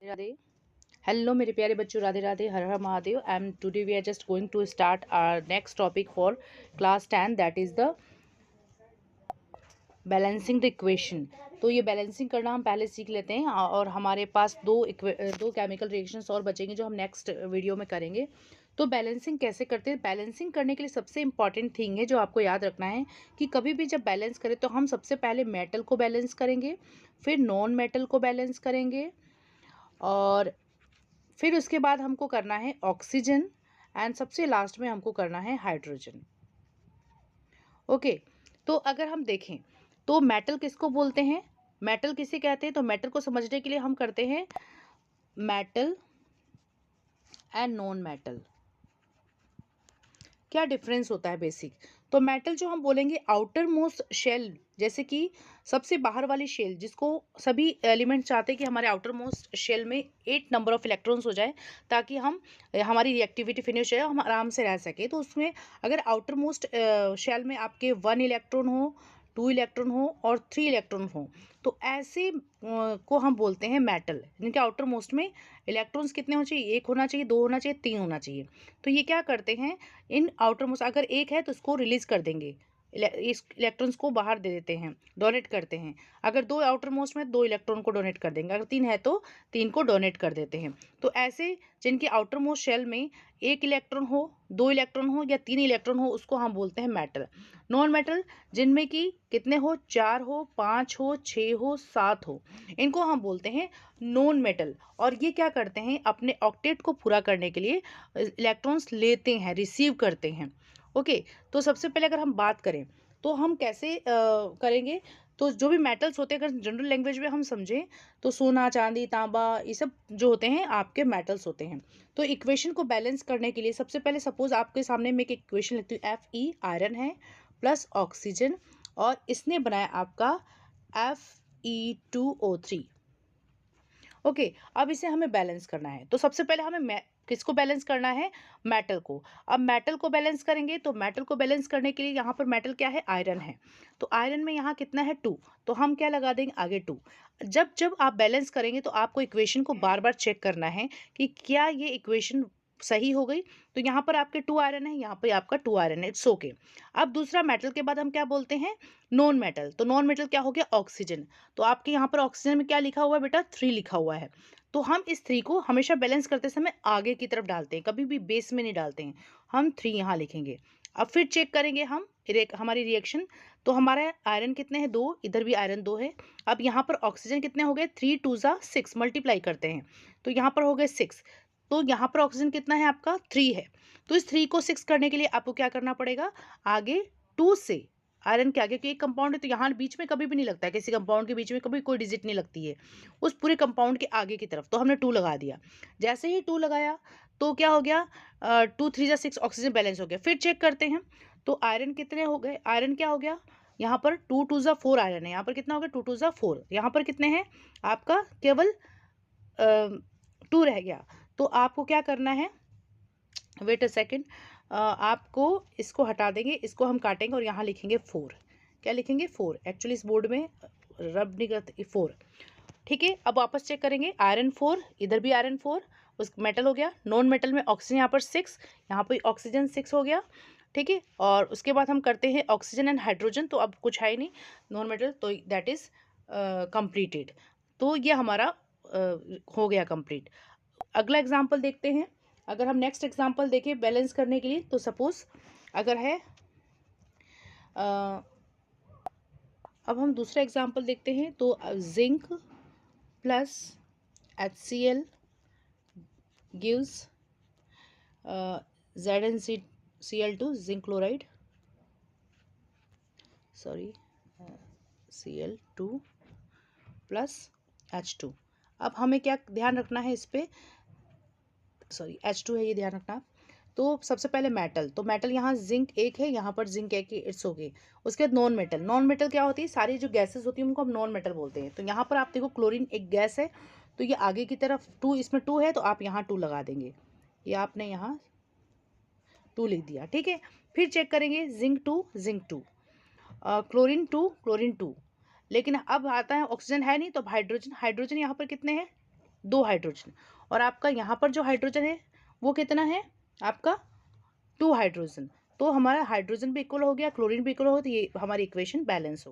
Radhe. Hello मेरे प्यारे बच्चों, राधे राधे, हर हर Mahadev. And today we are just going to start our next topic for class 10, that is the balancing the equation. तो ये बैलेंसिंग करना हम पहले सीख लेते हैं और हमारे पास दो केमिकल रिएक्शंस और बचेंगे जो हम नेक्स्ट वीडियो में करेंगे। तो बैलेंसिंग कैसे करते हैं? बैलेंसिंग करने के लिए सबसे इंपॉर्टेंट थिंग है जो आपको याद रखना है कि कभी भी जब बैलेंस करें तो हम सबसे पहले मेटल को बैलेंस करेंगे, फिर नॉन मेटल को बैलेंस करेंगे, और फिर उसके बाद हमको करना है ऑक्सीजन, एंड सबसे लास्ट में हमको करना है हाइड्रोजन। ओके, तो अगर हम देखें तो मेटल किसको बोलते हैं, मेटल किसे कहते हैं, तो मेटल को समझने के लिए हम करते हैं मेटल एंड नॉन मेटल। क्या डिफरेंस होता है बेसिक? तो मेटल जो हम बोलेंगे आउटर मोस्ट शेल, जैसे कि सबसे बाहर वाली शेल जिसको सभी एलिमेंट चाहते हैं कि हमारे आउटर मोस्ट शेल में 8 नंबर ऑफ इलेक्ट्रॉन्स हो जाए ताकि हमारी रिएक्टिविटी फिनिश हो, हम आराम से रह सके। तो उसमें अगर आउटर मोस्ट शेल में आपके 1 इलेक्ट्रॉन हो, 2 इलेक्ट्रॉन हो और 3 इलेक्ट्रॉन हो, तो ऐसे को हम बोलते हैं मेटल, जिनके आउटर मोस्ट में इलेक्ट्रॉन्स कितने होने चाहिए? 1 होना चाहिए, 2 होना चाहिए, 3 होना चाहिए। तो ये क्या करते हैं, इन आउटर मोस्ट अगर 1 है तो इसको रिलीज कर देंगे, इस इलेक्ट्रॉन्स को बाहर दे देते हैं, डोनेट करते हैं। अगर 2 आउटर मोस्ट में 2 इलेक्ट्रॉन को डोनेट कर देंगे, अगर 3 है तो 3 को डोनेट कर देते हैं। तो ऐसे जिनके आउटर मोस्ट शेल में 1 इलेक्ट्रॉन हो, 2 इलेक्ट्रॉन हो या 3 इलेक्ट्रॉन हो, उसको हम बोलते हैं मेटल। नॉन मेटल जिनमें कि कितने हो, 4 हो, 5 हो, 6 हो, 7 हो, इनको हम बोलते हैं नॉन मेटल। और ये क्या करते हैं, अपने ऑक्टेट को पूरा करने के लिए इलेक्ट्रॉन्स लेते हैं, रिसीव करते हैं। ओके, तो सबसे पहले अगर हम बात करें तो हम कैसे करेंगे, तो जो भी मेटल्स होते हैं अगर जनरल लैंग्वेज में हम समझें तो सोना, चांदी, तांबा, ये सब जो होते हैं आपके मेटल्स होते हैं। तो इक्वेशन को बैलेंस करने के लिए सबसे पहले सपोज आपके सामने मैं एक इक्वेशन लिखती हूँ, Fe आयरन है प्लस ऑक्सीजन, और इसने बनाया आपका Fe2O3। ओके, अब इसे हमें बैलेंस करना है। तो सबसे पहले हमें किसको बैलेंस करना है? मेटल को। अब मेटल को बैलेंस करेंगे तो मेटल को बैलेंस करने के लिए यहाँ पर मेटल क्या है? आयरन है। तो आयरन में यहाँ कितना है? 2। तो हम क्या लगा देंगे? आगे 2। जब जब आप बैलेंस करेंगे तो आपको इक्वेशन को बार बार चेक करना है कि क्या ये इक्वेशन सही हो गई। तो यहाँ पर आपके 2 आयरन है, यहाँ पर आपका 2 आयरन है, इट्स ओके। अब दूसरा मेटल के बाद हम क्या बोलते हैं? Non metal. तो नॉन मेटल क्या हो गया? ऑक्सीजन। तो आपके यहाँ पर ऑक्सीजन में क्या लिखा हुआ है बेटा? 3 लिखा हुआ है। तो हम इस 3 को हमेशा बैलेंस करते समय आगे की तरफ डालते हैं, कभी भी बेस में नहीं डालते हैं। हम 3 यहाँ लिखेंगे। अब फिर चेक करेंगे हम हमारी रिएक्शन। तो हमारा आयरन कितने हैं? 2, इधर भी आयरन 2 है। अब यहाँ पर ऑक्सीजन कितने हो गए? 3 2 जा 6, मल्टीप्लाई करते हैं तो यहाँ पर हो गए 6। तो यहाँ पर ऑक्सीजन कितना है आपका? 3 है। तो इस 3 को 6 करने के लिए आपको क्या करना पड़ेगा? आगे 2 से आयरन के आगे, क्योंकि एक कंपाउंड है तो यहाँ बीच में कभी भी नहीं लगता है, किसी कंपाउंड के बीच में कभी कोई डिजिट नहीं लगती है उस पूरे कंपाउंड के आगे की तरफ। तो हमने 2 लगा दिया। जैसे ही 2 लगाया तो क्या हो गया? 2 3 जा 6, ऑक्सीजन बैलेंस हो गया। फिर चेक करते हैं तो आयरन कितने हो गए? आयरन क्या हो गया? यहाँ पर 2 2 जा 4 आयरन है, यहाँ पर कितना हो गया? 2 2 जा 4। यहाँ पर कितने हैं? आपका केवल 2 रह गया। तो आपको क्या करना है? वेट अ सेकेंड, आपको इसको हटा देंगे, इसको हम काटेंगे और यहाँ लिखेंगे 4। क्या लिखेंगे? 4। एक्चुअली इस बोर्ड में रब नहीं करते, 4। ठीक है, अब वापस चेक करेंगे। आयरन 4, इधर भी आयरन 4, उस मेटल हो गया। नॉन मेटल में ऑक्सीजन यहाँ पर 6, यहाँ पर ऑक्सीजन 6 हो गया। ठीक है, और उसके बाद हम करते हैं ऑक्सीजन एंड हाइड्रोजन। तो अब कुछ है ही नहीं नॉन मेटल, तो दैट इज कंप्लीटेड। तो ये हमारा हो गया कंप्लीट। अगला एग्जाम्पल देखते हैं। अगर हम नेक्स्ट एग्जाम्पल देखें बैलेंस करने के लिए, तो सपोज अगर है अब हम दूसरा एग्जाम्पल देखते हैं। तो zinc plus HCl gives ZnCl2 zinc chloride, sorry Cl2 plus H2। अब हमें क्या ध्यान रखना है इस पर? सॉरी H2 है, ये ध्यान रखना। तो सबसे पहले मेटल, तो मेटल यहाँ जिंक 1 है, यहाँ पर जिंक 1 है, इट्स ओके। उसके बाद नॉन मेटल। नॉन मेटल क्या होती है? सारी जो गैसेस होती हैं उनको हम नॉन मेटल बोलते हैं। तो यहाँ पर आप देखो क्लोरीन एक गैस है, तो ये आगे की तरफ 2, इसमें 2 है तो आप यहाँ 2 लगा देंगे। ये आपने यहाँ 2 लिख दिया। ठीक है, फिर चेक करेंगे जिंक 2 जिंक 2, क्लोरीन 2 क्लोरीन 2। लेकिन अब आता है ऑक्सीजन है नहीं, तो हाइड्रोजन। हाइड्रोजन यहाँ पर कितने हैं? 2 हाइड्रोजन, और आपका यहाँ पर जो हाइड्रोजन है वो कितना है आपका 2 हाइड्रोजन। तो हमारा हाइड्रोजन भी इक्वल हो गया, क्लोरीन भी इक्वल हो गया, तो ये हमारी इक्वेशन बैलेंस हो